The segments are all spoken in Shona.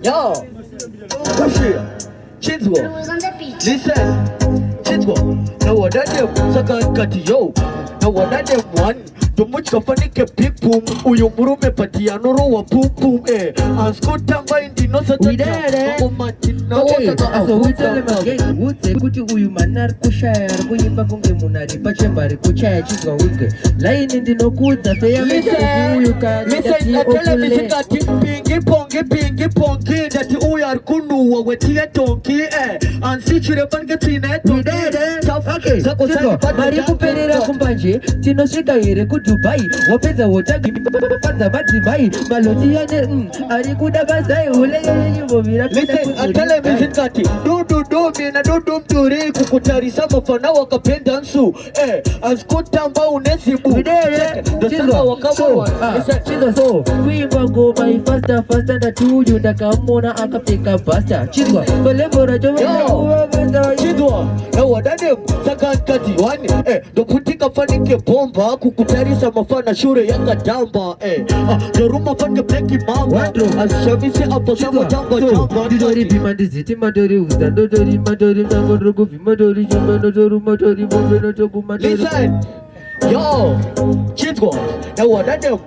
Yo, Chizwo, listen, Chizwo, now what I do, Saka Kati, yo, now what I do, one. Tumuchika fanike big boom uyu murume patiano rowa boom boom anskuta mbaindi no sata we there okay so we tell him again wote kuti uyu manar kushaya kuyimba kunge munari pachembari kuchaya chizwa wike line ndinokuudza feya uyu listen atele misikati pingi pongi ndati uyu ari kunuwa wetie tonki ansichire pange tineto okay chizwa mari kuperera kumbanje tinosvika here Dubai, wapeza wotagi panza madzimai maloti yane ari kuda bazai uleye nyumbovira listen atele mizikati do mina do mturi kukutarisa mafana wakapenda nsu askutamba unezibu chizo so kuimba ngoma faster ndatuyu ndakamona akapfeka basta chizwa kolembora chizwa na wadane sakati wani ndokutika fanike bomba kukutarisa mafana shure yakadamba doruma fanike bleki mama ashamisi hapo sama tamba didori bimandiziti madori uza dodori madori mangorogo vimadori jumba doru madori bombeno togu madori listen yo chizwa na wadane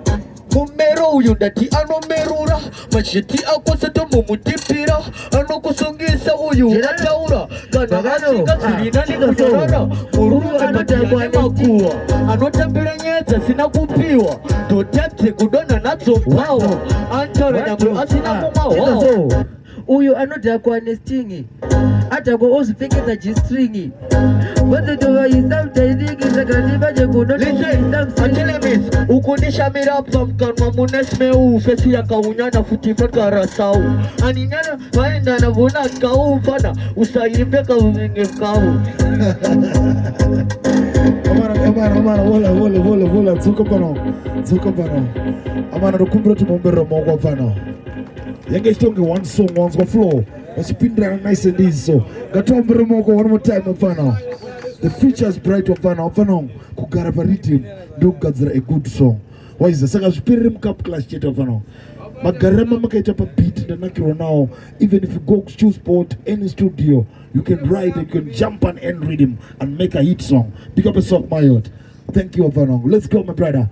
Mumero uyu ndati anomerura machiti akoseto mumutipira anokusungisa uyu ataura kana asika zirina nikuzarana mururu anotakwa nemakuwa anotambira nyedza sina kupiwa ndotepte kudona nadzo pawo antara nyamwe asina mumawawo uyu anodhakwa nestingi adhakwa ozvipfekedza G-string vazotova isamtairingi saka ndivaje kunotoisamtelemis ukundishamira pamkanwa munesmeu fesi yakaunyana futi fakarasau aninyana vaendana vona kaufana usaimbe kavinge kau Amana, zuka pano. Amana, rukumbira timombera mongwa pano. Yanga istonge one song once go flow. Wasipindra nice and easy so. Gatombera mongwa one more time pano. The future is bright pano. Pano kugarava rhythm ndo kugadzira a good song. Why is the saka Harare Cup Clash cheta pano. Magarama makaita pa beat ndanakiro now. Even if you go to sport any studio, you can write, you can jump on end rhythm and make a hit song. Pick up a song, my heart. Thank you, Vanong. Let's go, my brother.